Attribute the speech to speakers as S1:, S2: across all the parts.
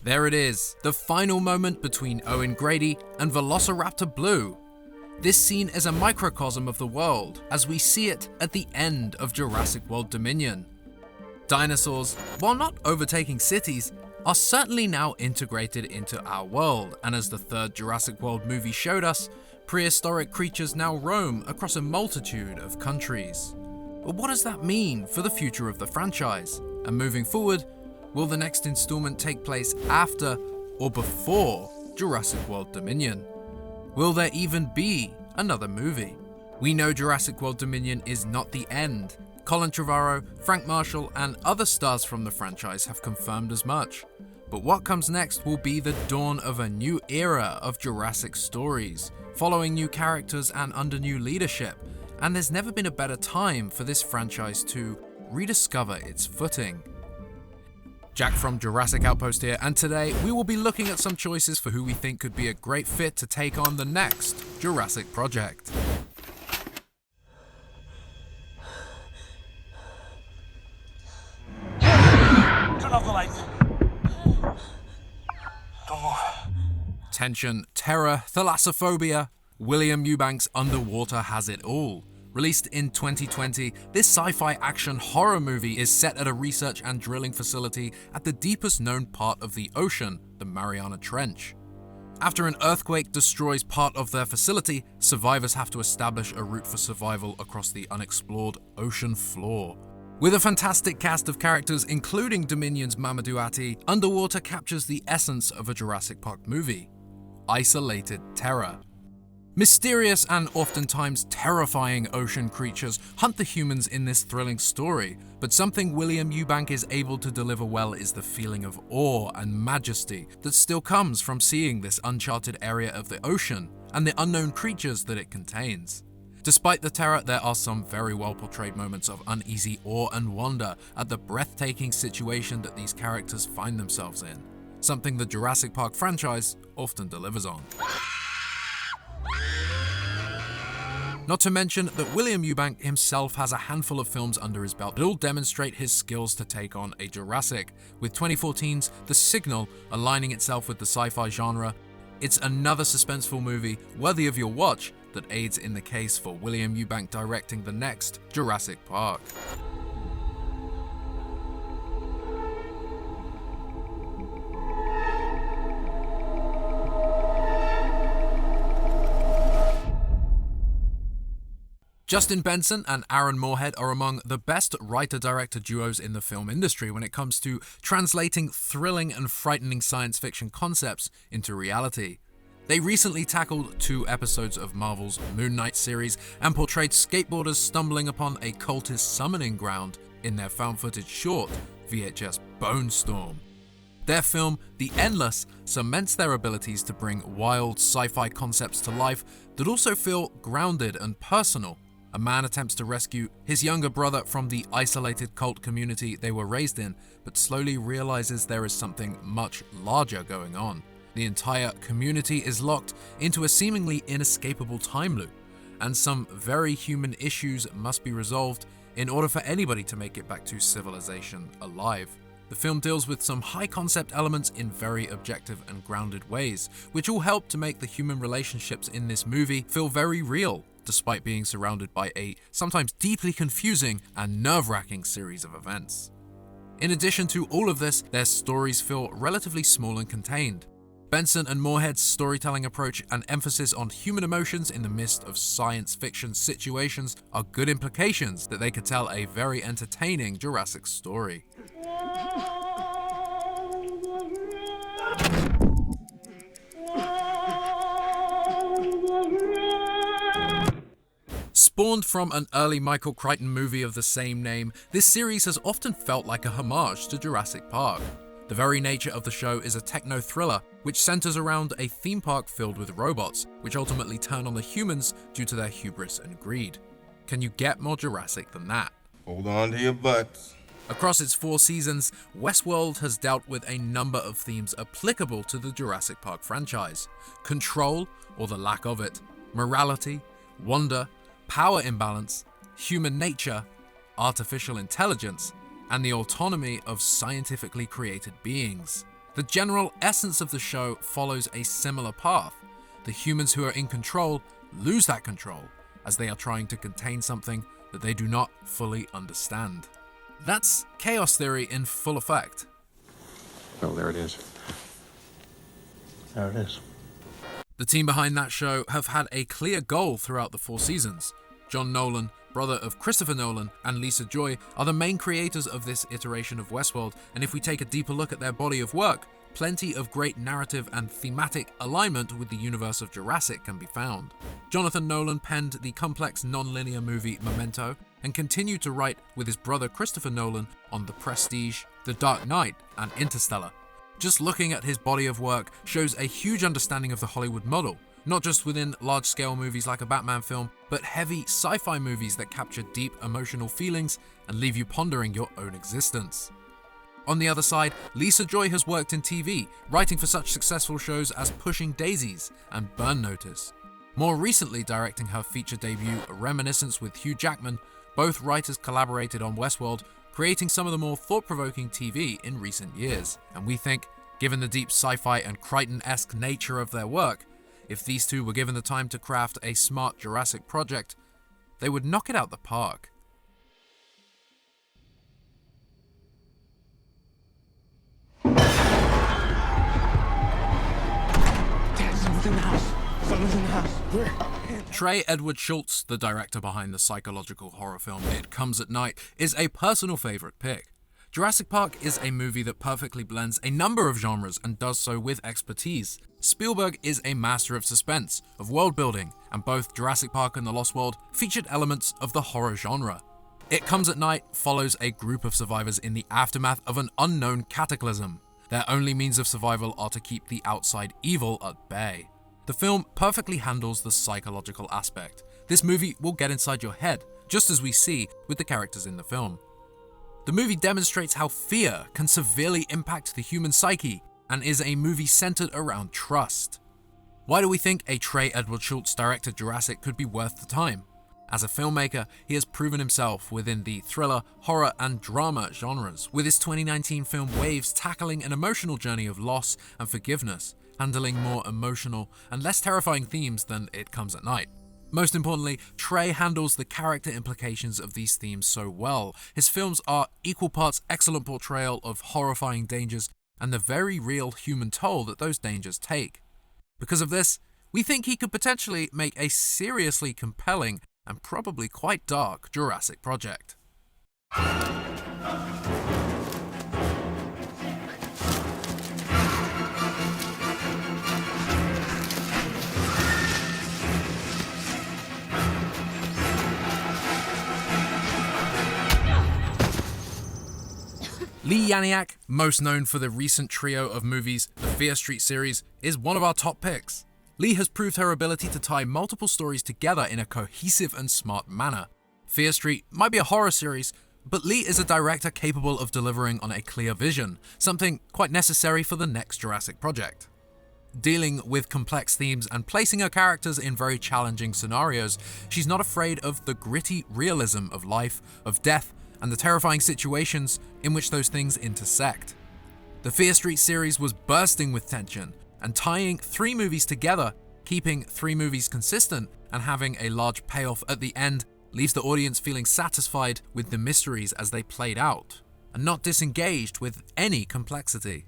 S1: There it is, the final moment between Owen Grady and Velociraptor Blue. This scene is a microcosm of the world, as we see it at the end of Jurassic World Dominion. Dinosaurs, while not overtaking cities, are certainly now integrated into our world, and as the third Jurassic World movie showed us, prehistoric creatures now roam across a multitude of countries. But what does that mean for the future of the franchise? And moving forward, will the next installment take place after or before Jurassic World Dominion? Will there even be another movie? We know Jurassic World Dominion is not the end. Colin Trevorrow, Frank Marshall, and other stars from the franchise have confirmed as much. But what comes next will be the dawn of a new era of Jurassic stories, following new characters and under new leadership, and there's never been a better time for this franchise to rediscover its footing. Jack from Jurassic Outpost here, and today we will be looking at some choices for who we think could be a great fit to take on the next Jurassic project.
S2: Turn off the lights. Don't move.
S1: Tension, terror, thalassophobia. William Eubank's Underwater has it all. Released in 2020, this sci-fi action horror movie is set at a research and drilling facility at the deepest known part of the ocean, the Mariana Trench. After an earthquake destroys part of their facility, survivors have to establish a route for survival across the unexplored ocean floor. With a fantastic cast of characters including Dominion's Mamadou Ati, Underwater captures the essence of a Jurassic Park movie: isolated terror. Mysterious and oftentimes terrifying ocean creatures hunt the humans in this thrilling story, but something William Eubank is able to deliver well is the feeling of awe and majesty that still comes from seeing this uncharted area of the ocean and the unknown creatures that it contains. Despite the terror, there are some very well portrayed moments of uneasy awe and wonder at the breathtaking situation that these characters find themselves in, something the Jurassic Park franchise often delivers on. Not to mention that William Eubank himself has a handful of films under his belt that all demonstrate his skills to take on a Jurassic, with 2014's The Signal aligning itself with the sci-fi genre. It's another suspenseful movie worthy of your watch that aids in the case for William Eubank directing the next Jurassic Park. Justin Benson and Aaron Moorhead are among the best writer-director duos in the film industry when it comes to translating thrilling and frightening science fiction concepts into reality. They recently tackled 2 episodes of Marvel's Moon Knight series and portrayed skateboarders stumbling upon a cultist summoning ground in their found-footage short, VHS Bone Storm. Their film, The Endless, cements their abilities to bring wild sci-fi concepts to life that also feel grounded and personal. A man attempts to rescue his younger brother from the isolated cult community they were raised in, but slowly realizes there is something much larger going on. The entire community is locked into a seemingly inescapable time loop, and some very human issues must be resolved in order for anybody to make it back to civilization alive. The film deals with some high-concept elements in very objective and grounded ways, which all help to make the human relationships in this movie feel very real, despite being surrounded by a sometimes deeply confusing and nerve-wracking series of events. In addition to all of this, their stories feel relatively small and contained. Benson and Moorhead's storytelling approach and emphasis on human emotions in the midst of science fiction situations are good implications that they could tell a very entertaining Jurassic story. Spawned from an early Michael Crichton movie of the same name, this series has often felt like a homage to Jurassic Park. The very nature of the show is a techno-thriller, which centers around a theme park filled with robots, which ultimately turn on the humans due to their hubris and greed. Can you get more Jurassic than that?
S3: Hold on to your butts.
S1: Across its 4 seasons, Westworld has dealt with a number of themes applicable to the Jurassic Park franchise: control, or the lack of it, morality, wonder, power imbalance, human nature, artificial intelligence, and the autonomy of scientifically created beings. The general essence of the show follows a similar path. The humans who are in control lose that control as they are trying to contain something that they do not fully understand. That's chaos theory in full effect.
S4: Well, there it is. There it is.
S1: The team behind that show have had a clear goal throughout the 4 seasons. John Nolan, brother of Christopher Nolan, and Lisa Joy are the main creators of this iteration of Westworld, and if we take a deeper look at their body of work, plenty of great narrative and thematic alignment with the universe of Jurassic can be found. Jonathan Nolan penned the complex non-linear movie Memento, and continued to write with his brother Christopher Nolan on The Prestige, The Dark Knight, and Interstellar. Just looking at his body of work shows a huge understanding of the Hollywood model, not just within large-scale movies like a Batman film, but heavy sci-fi movies that capture deep emotional feelings and leave you pondering your own existence. On the other side, Lisa Joy has worked in TV, writing for such successful shows as Pushing Daisies and Burn Notice. More recently directing her feature debut, Reminiscence with Hugh Jackman, both writers collaborated on Westworld, creating some of the more thought-provoking TV in recent years. And we think, given the deep sci-fi and Crichton-esque nature of their work, if these two were given the time to craft a smart Jurassic project, they would knock it out the park.
S5: Dad, someone's in the house. Someone's in the house. Where?
S1: Trey Edward Shults, the director behind the psychological horror film It Comes at Night, is a personal favorite pick. Jurassic Park is a movie that perfectly blends a number of genres and does so with expertise. Spielberg is a master of suspense, of world building, and both Jurassic Park and The Lost World featured elements of the horror genre. It Comes at Night follows a group of survivors in the aftermath of an unknown cataclysm. Their only means of survival are to keep the outside evil at bay. The film perfectly handles the psychological aspect. This movie will get inside your head, just as we see with the characters in the film. The movie demonstrates how fear can severely impact the human psyche and is a movie centered around trust. Why do we think a Trey Edward Shults directed Jurassic could be worth the time? As a filmmaker, he has proven himself within the thriller, horror, and drama genres, with his 2019 film Waves tackling an emotional journey of loss and forgiveness, handling more emotional and less terrifying themes than It Comes at Night. Most importantly, Trey handles the character implications of these themes so well. His films are equal parts excellent portrayal of horrifying dangers and the very real human toll that those dangers take. Because of this, we think he could potentially make a seriously compelling and probably quite dark Jurassic project. Leigh Janiak, most known for the recent trio of movies, the Fear Street series, is one of our top picks. Leigh has proved her ability to tie multiple stories together in a cohesive and smart manner. Fear Street might be a horror series, but Leigh is a director capable of delivering on a clear vision, something quite necessary for the next Jurassic project. Dealing with complex themes and placing her characters in very challenging scenarios, she's not afraid of the gritty realism of life, of death, and the terrifying situations in which those things intersect. The Fear Street series was bursting with tension, and tying 3 movies together, keeping 3 movies consistent, and having a large payoff at the end leaves the audience feeling satisfied with the mysteries as they played out, and not disengaged with any complexity.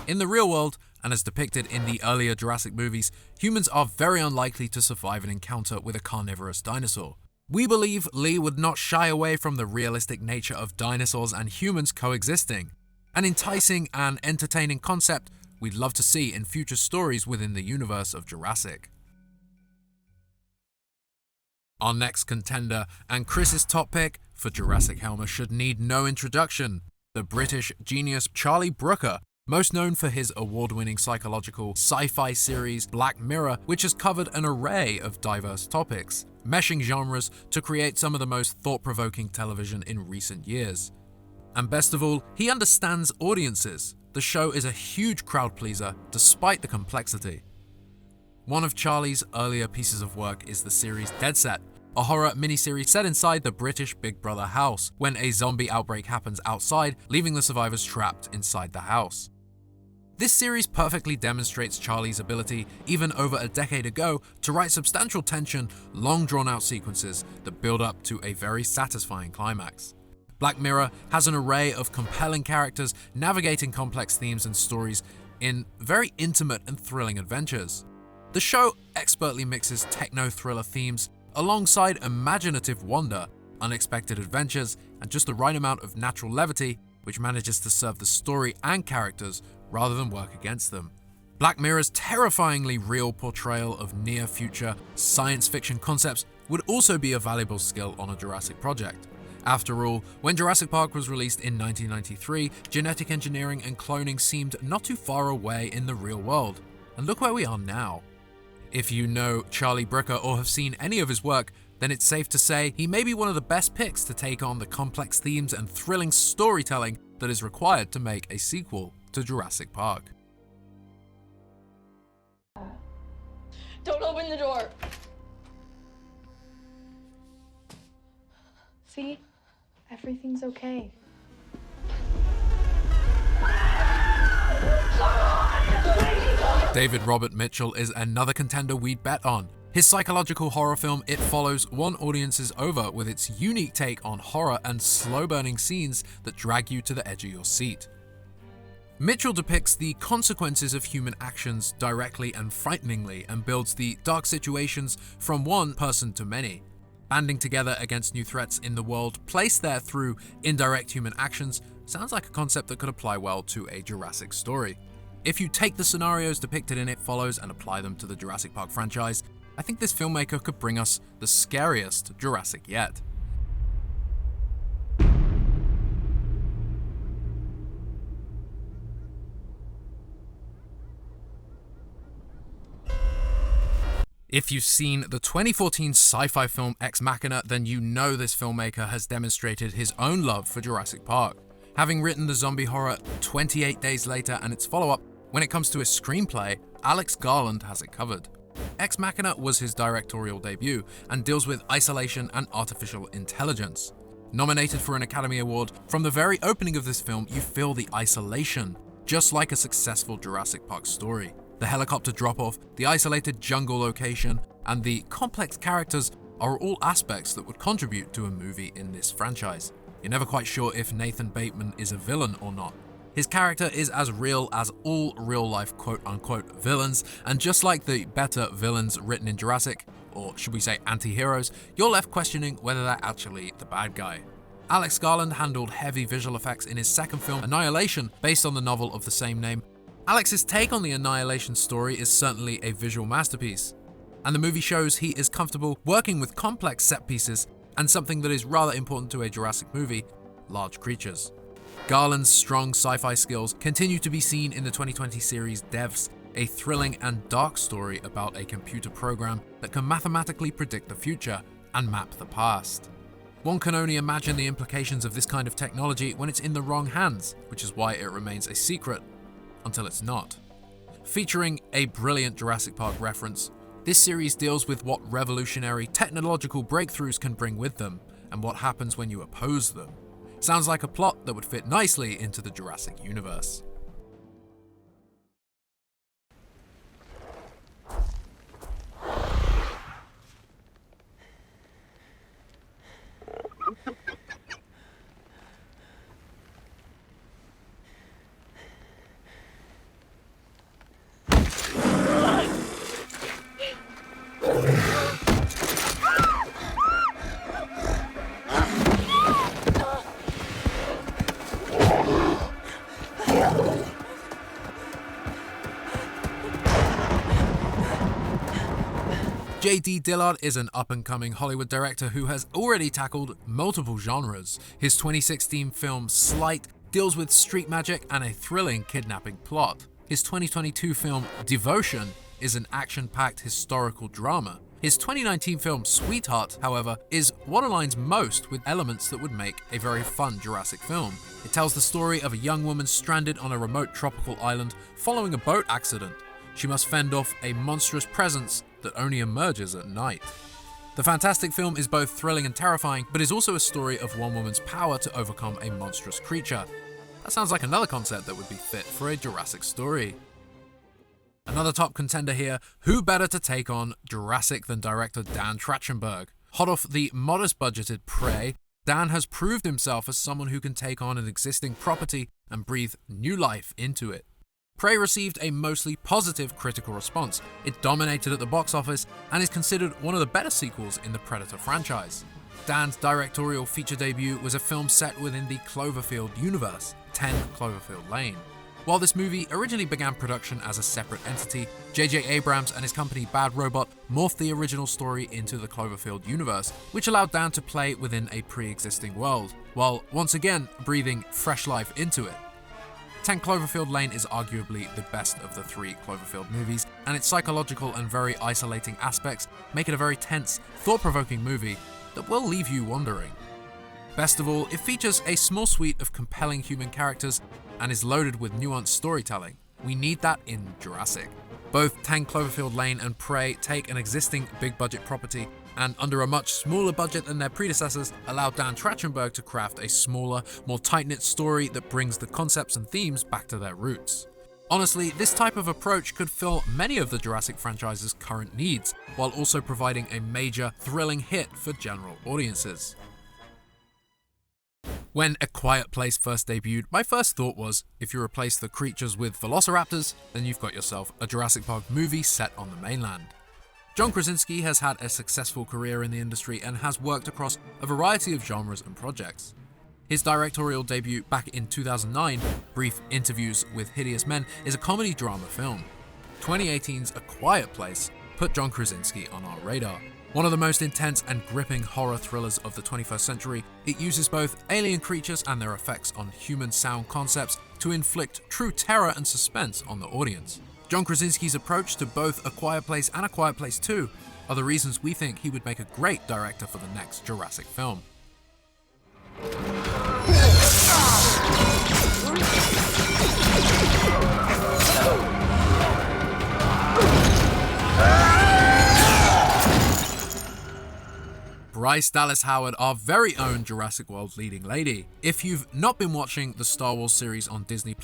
S1: In the real world, and as depicted in the earlier Jurassic movies, humans are very unlikely to survive an encounter with a carnivorous dinosaur. We believe Leigh would not shy away from the realistic nature of dinosaurs and humans coexisting, an enticing and entertaining concept we'd love to see in future stories within the universe of Jurassic. Our next contender, and Chris's top pick for Jurassic Helmer, should need no introduction, the British genius Charlie Brooker, most known for his award-winning psychological sci-fi series Black Mirror, which has covered an array of diverse topics, meshing genres to create some of the most thought-provoking television in recent years. And best of all, he understands audiences. The show is a huge crowd pleaser despite the complexity. One of Charlie's earlier pieces of work is the series Dead Set, a horror miniseries set inside the British Big Brother house when a zombie outbreak happens outside, leaving the survivors trapped inside the house. This series perfectly demonstrates Charlie's ability, even over a decade ago, to write substantial tension, long drawn-out sequences that build up to a very satisfying climax. Black Mirror has an array of compelling characters navigating complex themes and stories in very intimate and thrilling adventures. The show expertly mixes techno-thriller themes alongside imaginative wonder, unexpected adventures, and just the right amount of natural levity, which manages to serve the story and characters rather than work against them. Black Mirror's terrifyingly real portrayal of near-future science fiction concepts would also be a valuable skill on a Jurassic project. After all, when Jurassic Park was released in 1993, genetic engineering and cloning seemed not too far away in the real world. And look where we are now. If you know Charlie Brooker or have seen any of his work, then it's safe to say he may be one of the best picks to take on the complex themes and thrilling storytelling that is required to make a sequel to Jurassic Park.
S6: Don't open the door.
S7: See? Everything's okay.
S1: David Robert Mitchell is another contender we'd bet on. His psychological horror film It Follows won audiences over with its unique take on horror and slow-burning scenes that drag you to the edge of your seat. Mitchell depicts the consequences of human actions directly and frighteningly and builds the dark situations from one person to many. Banding together against new threats in the world placed there through indirect human actions sounds like a concept that could apply well to a Jurassic story. If you take the scenarios depicted in It Follows and apply them to the Jurassic Park franchise, I think this filmmaker could bring us the scariest Jurassic yet. If you've seen the 2014 sci-fi film Ex Machina, then you know this filmmaker has demonstrated his own love for Jurassic Park. Having written the zombie horror 28 Days Later and its follow-up, when it comes to his screenplay, Alex Garland has it covered. Ex Machina was his directorial debut and deals with isolation and artificial intelligence. Nominated for an Academy Award, from the very opening of this film you feel the isolation, just like a successful Jurassic Park story. The helicopter drop-off, the isolated jungle location, and the complex characters are all aspects that would contribute to a movie in this franchise. You're never quite sure if Nathan Bateman is a villain or not. His character is as real as all real-life quote-unquote villains, and just like the better villains written in Jurassic, or should we say anti-heroes, you're left questioning whether they're actually the bad guy. Alex Garland handled heavy visual effects in his second film, Annihilation, based on the novel of the same name. Alex's take on the Annihilation story is certainly a visual masterpiece, and the movie shows he is comfortable working with complex set pieces and something that is rather important to a Jurassic movie, large creatures. Garland's strong sci-fi skills continue to be seen in the 2020 series Devs, a thrilling and dark story about a computer program that can mathematically predict the future and map the past. One can only imagine the implications of this kind of technology when it's in the wrong hands, which is why it remains a secret until it's not. Featuring a brilliant Jurassic Park reference, this series deals with what revolutionary technological breakthroughs can bring with them, and what happens when you oppose them. Sounds like a plot that would fit nicely into the Jurassic universe. J.D. Dillard is an up-and-coming Hollywood director who has already tackled multiple genres. His 2016 film Slight deals with street magic and a thrilling kidnapping plot. His 2022 film Devotion is an action-packed historical drama. His 2019 film Sweetheart, however, is what aligns most with elements that would make a very fun Jurassic film. It tells the story of a young woman stranded on a remote tropical island following a boat accident. she must fend off a monstrous presence that only emerges at night. The fantastic film is both thrilling and terrifying, but is also a story of one woman's power to overcome a monstrous creature. That sounds like another concept that would be fit for a Jurassic story. Another top contender here, who better to take on Jurassic than director Dan Trachtenberg? Hot off the modest-budgeted Prey, Dan has proved himself as someone who can take on an existing property and breathe new life into it. Prey received a mostly positive critical response. It dominated at the box office and is considered one of the better sequels in the Predator franchise. Dan's directorial feature debut was a film set within the Cloverfield universe, 10 Cloverfield Lane. While this movie originally began production as a separate entity, J.J. Abrams and his company Bad Robot morphed the original story into the Cloverfield universe, which allowed Dan to play within a pre-existing world, while once again breathing fresh life into it. 10 Cloverfield Lane is arguably the best of the 3 Cloverfield movies, and its psychological and very isolating aspects make it a very tense, thought-provoking movie that will leave you wondering. Best of all, it features a small suite of compelling human characters and is loaded with nuanced storytelling. We need that in Jurassic. Both 10 Cloverfield Lane and Prey take an existing big-budget property and, under a much smaller budget than their predecessors, allow Dan Trachtenberg to craft a smaller, more tight-knit story that brings the concepts and themes back to their roots. Honestly, this type of approach could fill many of the Jurassic franchise's current needs, while also providing a major, thrilling hit for general audiences. When A Quiet Place first debuted, my first thought was, if you replace the creatures with velociraptors, then you've got yourself a Jurassic Park movie set on the mainland. John Krasinski has had a successful career in the industry and has worked across a variety of genres and projects. His directorial debut back in 2009, Brief Interviews with Hideous Men, is a comedy drama film. 2018's A Quiet Place put John Krasinski on our radar. One of the most intense and gripping horror thrillers of the 21st century, it uses both alien creatures and their effects on human sound concepts to inflict true terror and suspense on the audience. John Krasinski's approach to both A Quiet Place and A Quiet Place 2 are the reasons we think he would make a great director for the next Jurassic film. Bryce Dallas Howard, our very own Jurassic World leading lady. If you've not been watching the Star Wars series on Disney+,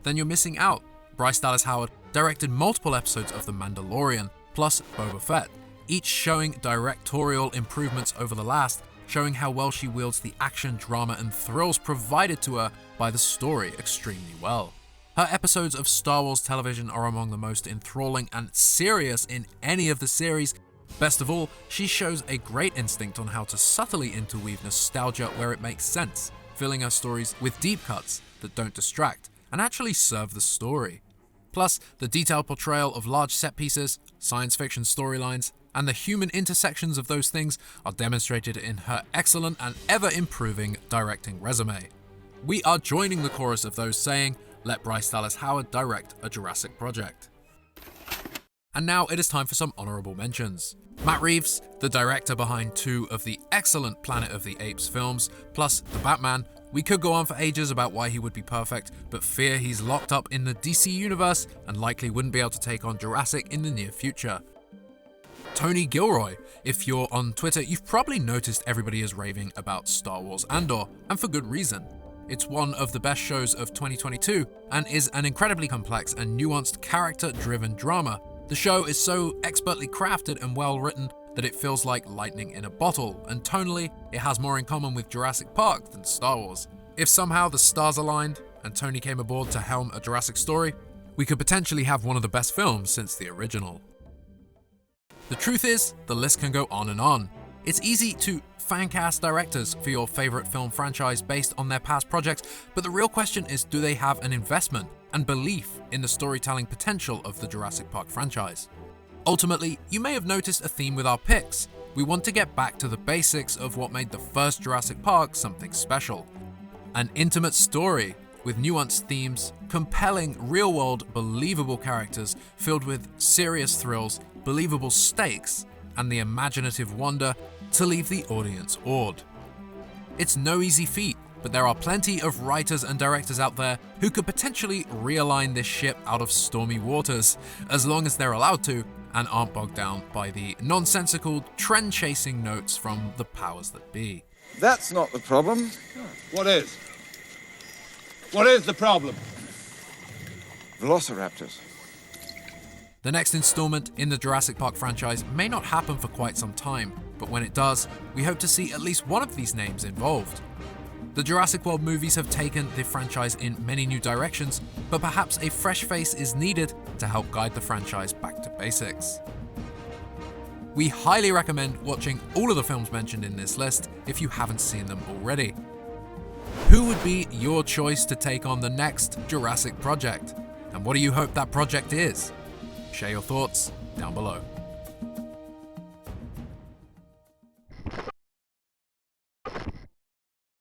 S1: then you're missing out. Bryce Dallas Howard directed multiple episodes of The Mandalorian, plus Boba Fett, each showing directorial improvements over the last, showing how well she wields the action, drama, and thrills provided to her by the story extremely well. Her episodes of Star Wars television are among the most enthralling and serious in any of the series. Best of all, she shows a great instinct on how to subtly interweave nostalgia where it makes sense, filling her stories with deep cuts that don't distract and actually serve the story. Plus, the detailed portrayal of large set pieces, science fiction storylines, and the human intersections of those things are demonstrated in her excellent and ever-improving directing resume. We are joining the chorus of those saying, let Bryce Dallas Howard direct a Jurassic project. And now it is time for some honorable mentions. Matt Reeves, the director behind 2 of the excellent Planet of the Apes films, plus The Batman. We could go on for ages about why he would be perfect, but fear he's locked up in the DC universe and likely wouldn't be able to take on Jurassic in the near future. Tony Gilroy. If you're on Twitter, you've probably noticed everybody is raving about Star Wars Andor, and for good reason. It's one of the best shows of 2022 and is an incredibly complex and nuanced character-driven drama. The show is so expertly crafted and well written that it feels like lightning in a bottle, and tonally, it has more in common with Jurassic Park than Star Wars. If somehow the stars aligned and Tony came aboard to helm a Jurassic story, we could potentially have one of the best films since the original. The truth is, the list can go on and on. It's easy to fan cast directors for your favorite film franchise based on their past projects, but the real question is, do they have an investment and belief in the storytelling potential of the Jurassic Park franchise? Ultimately, you may have noticed a theme with our picks. We want to get back to the basics of what made the first Jurassic Park something special. An intimate story with nuanced themes, compelling, real-world, believable characters filled with serious thrills, believable stakes, and the imaginative wonder to leave the audience awed. It's no easy feat, but there are plenty of writers and directors out there who could potentially realign this ship out of stormy waters, as long as they're allowed to and aren't bogged down by the nonsensical, trend-chasing notes from the powers that be.
S8: That's not the problem.
S9: What is? What is the problem?
S8: Velociraptors.
S1: The next installment in the Jurassic Park franchise may not happen for quite some time, but when it does, we hope to see at least one of these names involved. The Jurassic World movies have taken the franchise in many new directions, but perhaps a fresh face is needed to help guide the franchise back to basics. We highly recommend watching all of the films mentioned in this list if you haven't seen them already. Who would be your choice to take on the next Jurassic project? And what do you hope that project is? Share your thoughts down below.